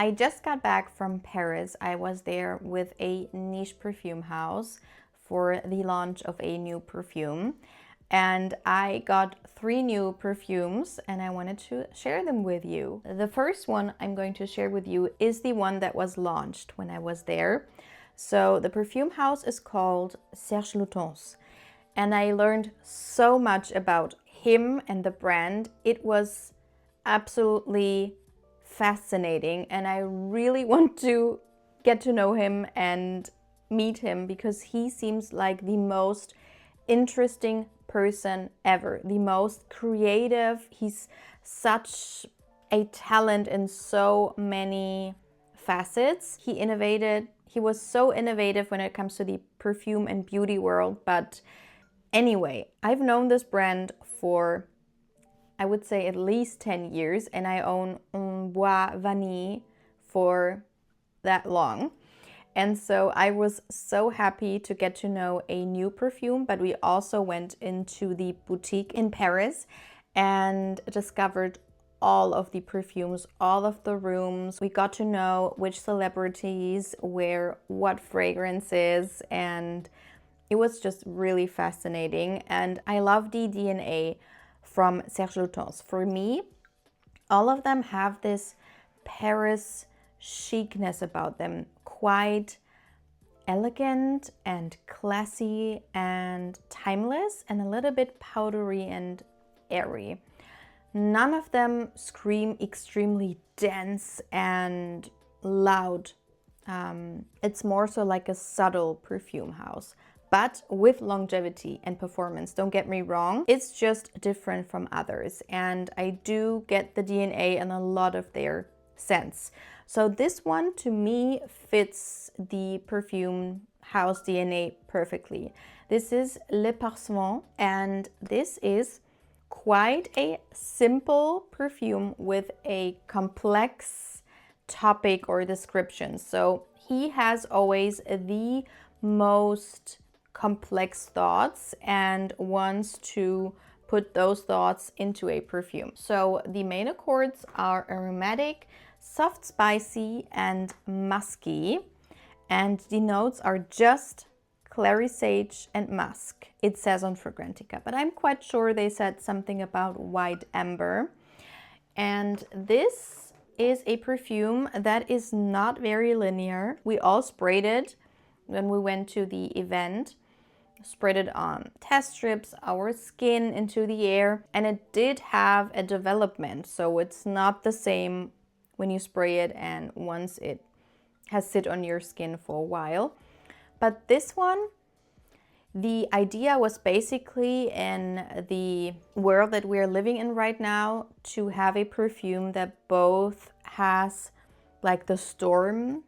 I just got back from Paris. I was there with a niche perfume house for the launch of a new perfume. And I got 3 new perfumes and I wanted to share them with you. The first one I'm going to share with you is the one that was launched when I was there. So the perfume house is called Serge Lutens. And I learned so much about him and the brand. It was absolutely fascinating and I really want to get to know him and meet him because he seems like the most interesting person ever, the most creative. He's such a talent in so many facets. He was so innovative when it comes to the perfume and beauty world. But anyway, I've known this brand for, I would say, at least 10 years, and I own Bois Vanille for that long. And so I was so happy to get to know a new perfume, but we also went into the boutique in Paris and discovered all of the perfumes, all of the rooms. We got to know which celebrities wear what fragrances, and it was just really fascinating. And I love the DNA from Serge Lutens. For me, all of them have this Paris chicness about them, quite elegant and classy and timeless and a little bit powdery and airy. None of them scream extremely dense and loud. It's more so like a subtle perfume house, but with longevity and performance. Don't get me wrong, it's just different from others, and I do get the DNA and a lot of their scents. So this one to me fits the perfume house DNA perfectly. This is Le Perce-vent, and this is quite a simple perfume with a complex topic or description. So he has always the most complex thoughts and wants to put those thoughts into a perfume. So the main accords are aromatic, soft, spicy, and musky. And the notes are just clary sage and musk. It says on Fragrantica, but I'm quite sure they said something about white amber. And this is a perfume that is not very linear. We all sprayed it when we went to the event. Sprayed it on test strips, our skin, into the air, and it did have a development. So it's not the same when you spray it and once it has sit on your skin for a while. But this one, the idea was basically, in the world that we're living in right now, to have a perfume that both has like the storm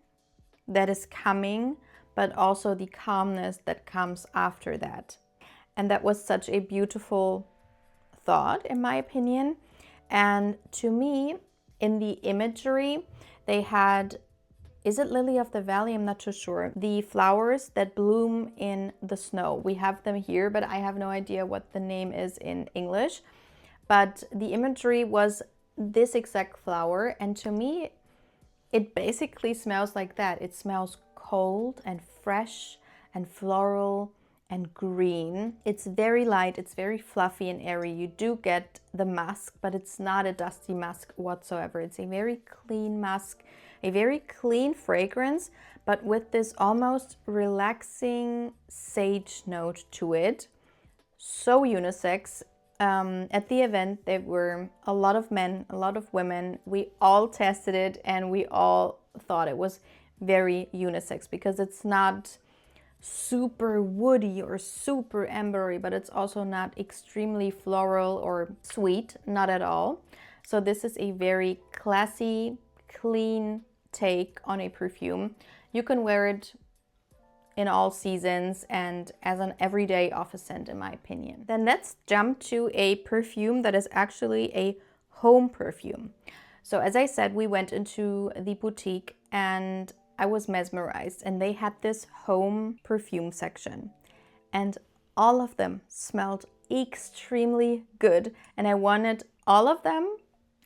that is coming, but also the calmness that comes after that. And that was such a beautiful thought, in my opinion. And to me, in the imagery, they had, is it lily of the valley? I'm not too sure. The flowers that bloom in the snow. We have them here, but I have no idea what the name is in English. But the imagery was this exact flower. And to me, it basically smells like that. It smells cold and fresh and floral and green. It's very light, it's very fluffy and airy. You do get the musk, but it's not a dusty musk whatsoever. It's a very clean musk, a very clean fragrance, but with this almost relaxing sage note to it. So unisex. At the event, there were a lot of men, a lot of women. We all tested it and we all thought it was very unisex because it's not super woody or super ambery, but it's also not extremely floral or sweet, not at all. So this is a very classy, clean take on a perfume. You can wear it in all seasons and as an everyday office scent, in my opinion. Then let's jump to a perfume that is actually a home perfume. So as I said, we went into the boutique and I was mesmerized, and they had this home perfume section and all of them smelled extremely good, and I wanted all of them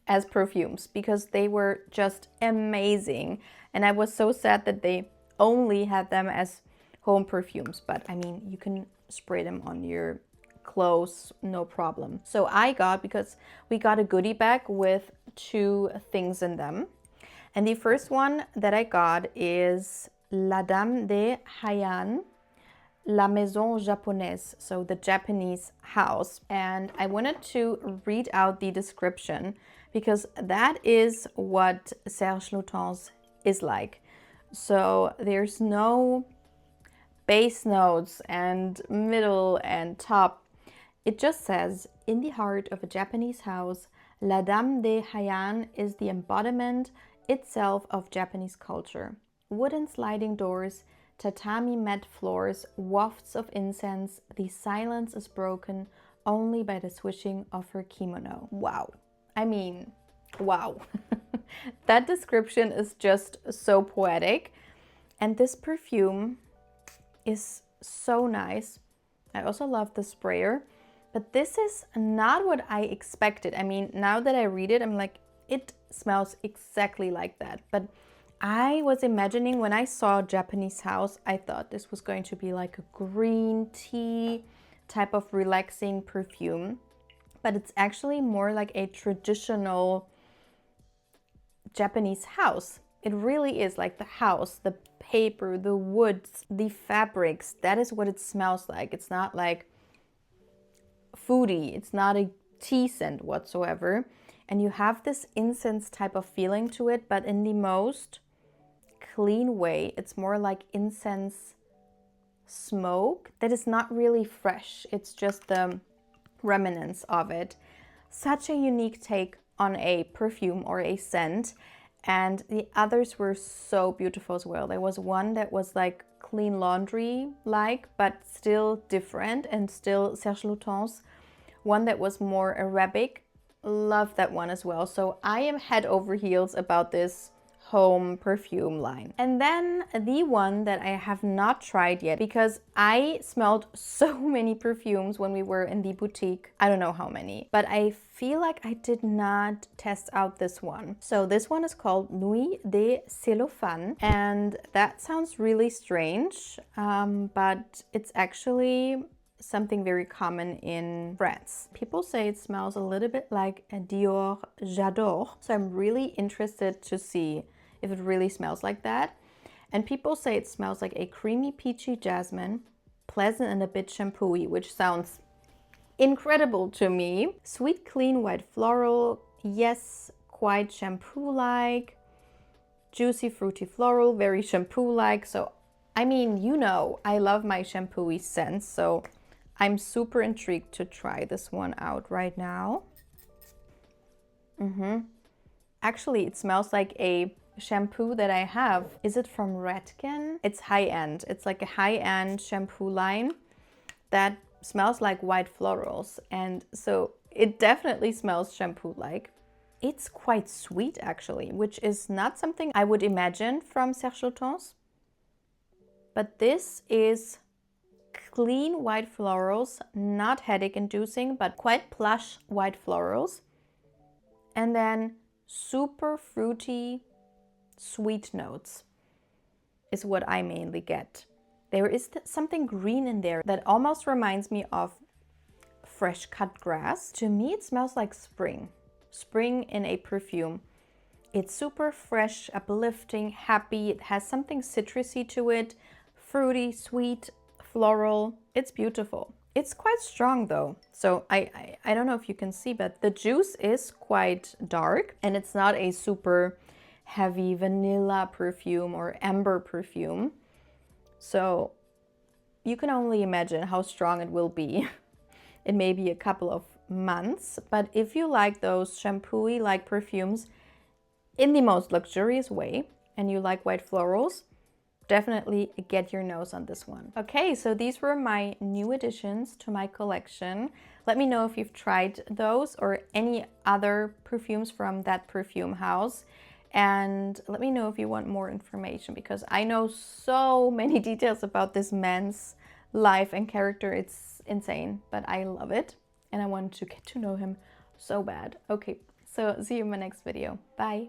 as perfumes because they were just amazing. And I was so sad that they only had them as home perfumes. But I mean, you can spray them on your clothes, no problem. So I got, because we got a goodie bag with 2 things in them. And the first one that I got is La Dame de Heian, La Maison Japonaise, so the Japanese house. And I wanted to read out the description because that is what Serge Lutens is like. So there's no bass notes and middle and top. It just says, in the heart of a Japanese house, La Dame de Heian is the embodiment itself of Japanese culture. Wooden sliding doors, tatami mat floors, wafts of incense, the silence is broken only by the swishing of her kimono. Wow. I mean, wow. That description is just so poetic. And this perfume is so nice. I also love the sprayer, but this is not what I expected. I mean, now that I read it, I'm like, it smells exactly like that. But I was imagining, when I saw Japanese house, I thought this was going to be like a green tea type of relaxing perfume, but it's actually more like a traditional Japanese house. It really is like the house, the paper, the woods, the fabrics. That is what it smells like. It's not like foodie. It's not a tea scent whatsoever. And you have this incense type of feeling to it, but in the most clean way. It's more like incense smoke that is not really fresh. It's just the remnants of it. Such a unique take on a perfume or a scent. And the others were so beautiful as well. There was one that was like clean laundry like, but still different and still Serge Lutens. One that was more Arabic. Love that one as well. So I am head over heels about this home perfume line. And then the one that I have not tried yet, because I smelled so many perfumes when we were in the boutique. I don't know how many, but I feel like I did not test out this one. So this one is called Nuit de Cellophane, and that sounds really strange, but it's actually something very common in France. People say it smells a little bit like a Dior J'adore. So I'm really interested to see if it really smells like that. And people say it smells like a creamy peachy jasmine, pleasant and a bit shampooy, which sounds incredible to me. Sweet, clean, white floral. Yes, quite shampoo-like. Juicy, fruity floral, very shampoo-like. So, I mean, you know, I love my shampooy scents. So I'm super intrigued to try this one out right now. Actually, it smells like a shampoo that I have. Is it from Redken? It's high-end. It's like a high-end shampoo line that smells like white florals. And so it definitely smells shampoo-like. It's quite sweet actually, which is not something I would imagine from Serge Lutens. But this is clean white florals, not headache inducing, but quite plush white florals. And then super fruity, sweet notes is what I mainly get. There is something green in there that almost reminds me of fresh cut grass. To me, it smells like spring. Spring in a perfume. It's super fresh, uplifting, happy. It has something citrusy to it, fruity, sweet, floral. It's beautiful. It's quite strong though. So I don't know if you can see, but the juice is quite dark and it's not a super heavy vanilla perfume or amber perfume. So you can only imagine how strong it will be in maybe a couple of months. But if you like those shampooy like perfumes in the most luxurious way and you like white florals, definitely get your nose on this one. Okay, so these were my new additions to my collection. Let me know if you've tried those or any other perfumes from that perfume house. And let me know if you want more information, because I know so many details about this man's life and character. It's insane, but I love it. And I want to get to know him so bad. Okay, So see you in my next video. Bye.